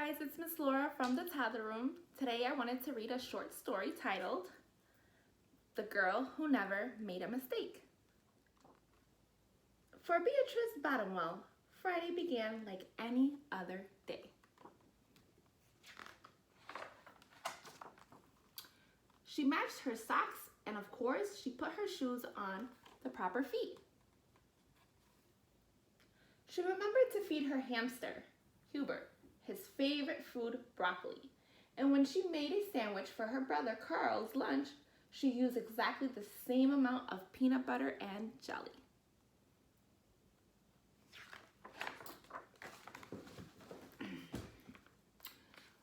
guys, it's Miss Laura from the Toddler Room. Today I wanted to read a short story titled, The Girl Who Never Made a Mistake. For Beatrice Bottomwell, Friday began like any other day. She matched her socks and of course she put her shoes on the proper feet. She remembered to feed her hamster, Hubert, his favorite food, broccoli. And when she made a sandwich for her brother Carl's lunch, she used exactly the same amount of peanut butter and jelly.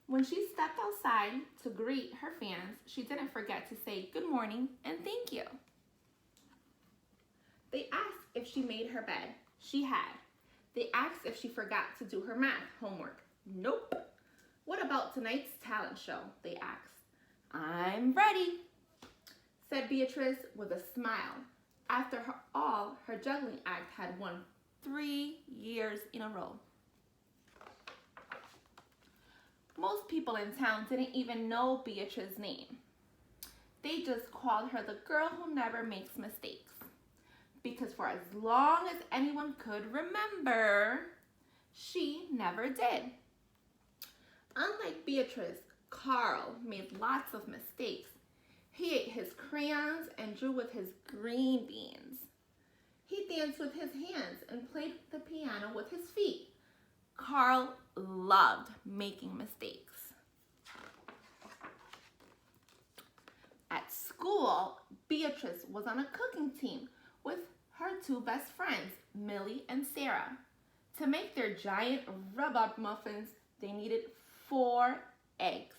When she stepped outside to greet her fans, she didn't forget to say good morning and thank you. They asked if she made her bed. She had. They asked if she forgot to do her math homework. Nope. What about tonight's talent show? They asked. I'm ready, said Beatrice with a smile. After all, her juggling act had won 3 years in a row. Most people in town didn't even know Beatrice's name. They just called her the girl who never makes mistakes. Because for as long as anyone could remember, she never did. Unlike Beatrice, Carl made lots of mistakes. He ate his crayons and drew with his green beans. He danced with his hands and played the piano with his feet. Carl loved making mistakes. At school, Beatrice was on a cooking team with her 2 best friends, Millie and Sarah. To make their giant rhubarb muffins, they needed 4 eggs.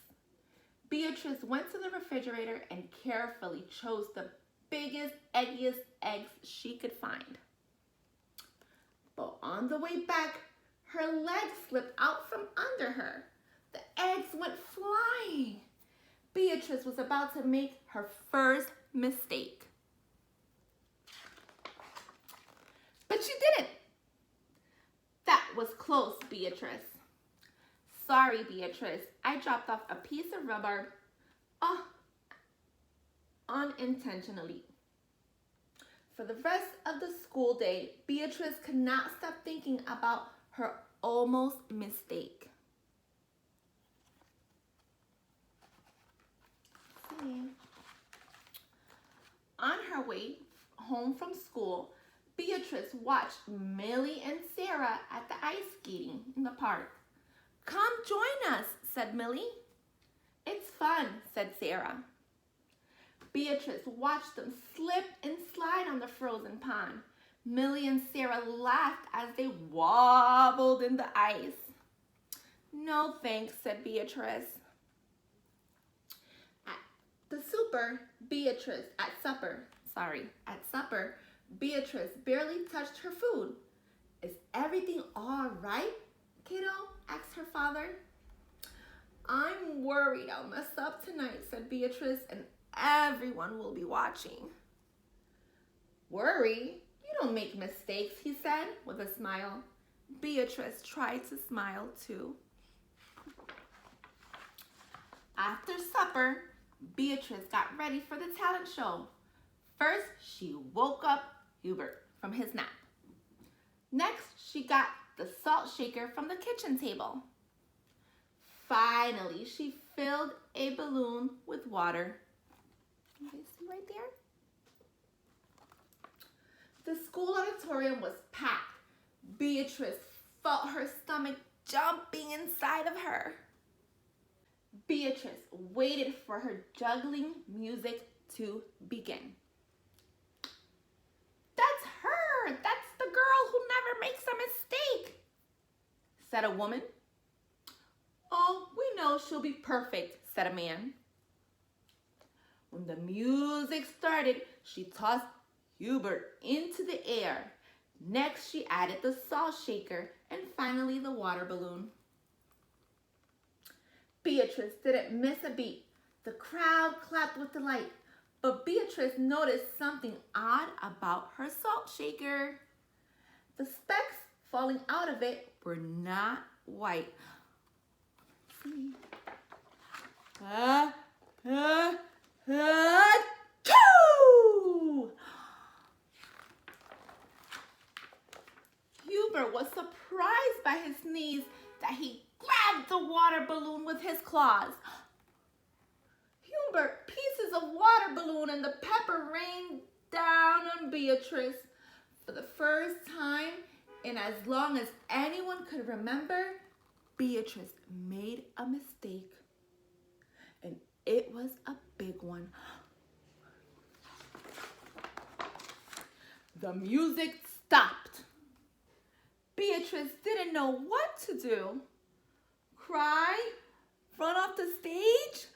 Beatrice went to the refrigerator and carefully chose the biggest, eggiest eggs she could find. But on the way back, her leg slipped out from under her. The eggs went flying. Beatrice was about to make her first mistake. But she didn't. That was close, Beatrice. Sorry, Beatrice. I dropped off a piece of rhubarb unintentionally. For the rest of the school day, Beatrice could not stop thinking about her almost mistake. On her way home from school, Beatrice watched Millie and Sarah at the ice skating in the park. Come join us, said Millie. It's fun, said Sarah. Beatrice watched them slip and slide on the frozen pond. Millie and Sarah laughed as they wobbled in the ice. No thanks, said Beatrice. At supper, Beatrice barely touched her food. Is everything all right, kiddo? Asked her father. I'm worried I'll mess up tonight, said Beatrice, and everyone will be watching. Worry? You don't make mistakes, he said with a smile. Beatrice tried to smile too. After supper, Beatrice got ready for the talent show. First, she woke up Hubert from his nap. Next, she got the salt shaker from the kitchen table. Finally, she filled a balloon with water. You guys see right there? The school auditorium was packed. Beatrice felt her stomach jumping inside of her. Beatrice waited for her juggling music to begin. That's her! That's the girl who never makes a mistake, said a woman. Oh, we know she'll be perfect, said a man. When the music started, she tossed Hubert into the air. Next, she added the salt shaker and finally the water balloon. Beatrice didn't miss a beat. The crowd clapped with delight, but Beatrice noticed something odd about her salt shaker. The specks falling out of it were not white, see. Two! Hubert was surprised by his sneeze that he grabbed the water balloon with his claws. Hubert, pieces of water balloon and the pepper rained down on Beatrice. For the first time in as long as anyone could remember, Beatrice made a mistake. And it was a big one. The music stopped. Beatrice didn't know what to do. Cry? Run off the stage?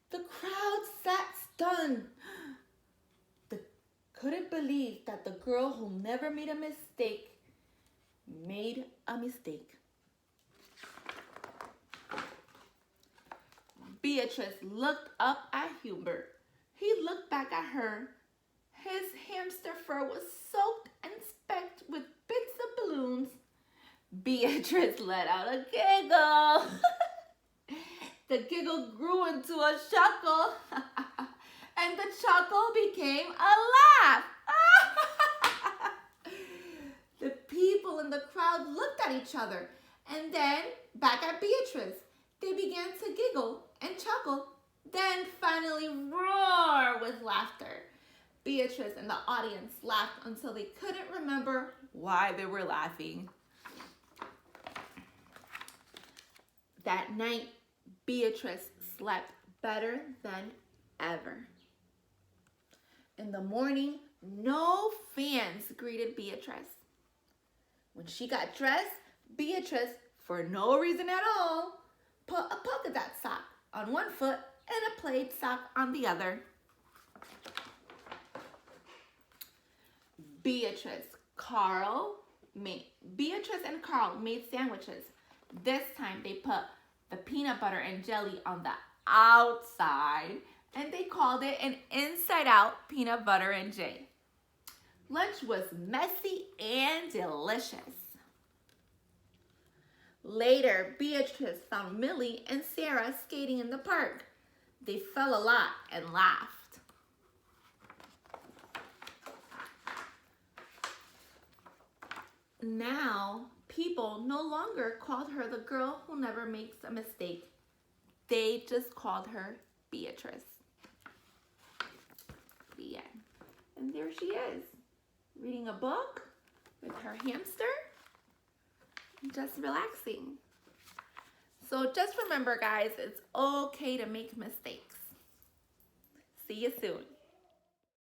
The crowd sat stunned. They couldn't believe that the girl who never made a mistake made a mistake. Beatrice looked up at Hubert. He looked back at her. His hamster fur was soaked and specked with bits of balloons. Beatrice let out a giggle. The giggle grew into a chuckle, and the chuckle became a laugh. The people in the crowd looked at each other, and then back at Beatrice. They began to giggle and chuckle, then finally roar with laughter. Beatrice and the audience laughed until they couldn't remember why they were laughing. That night, Beatrice slept better than ever. In the morning, no fans greeted Beatrice. When she got dressed, Beatrice, for no reason at all, put a polka dot sock on one foot and a plaid sock on the other. Beatrice and Carl made sandwiches. This time they put the peanut butter and jelly on the outside, and they called it an inside-out peanut butter and jelly. Lunch was messy and delicious. Later, Beatrice found Millie and Sarah skating in the park. They fell a lot and laughed. Now, people no longer called her the girl who never makes a mistake. They just called her Beatrice. The end. And there she is, reading a book with her hamster, just relaxing. So just remember, guys, it's okay to make mistakes. See you soon.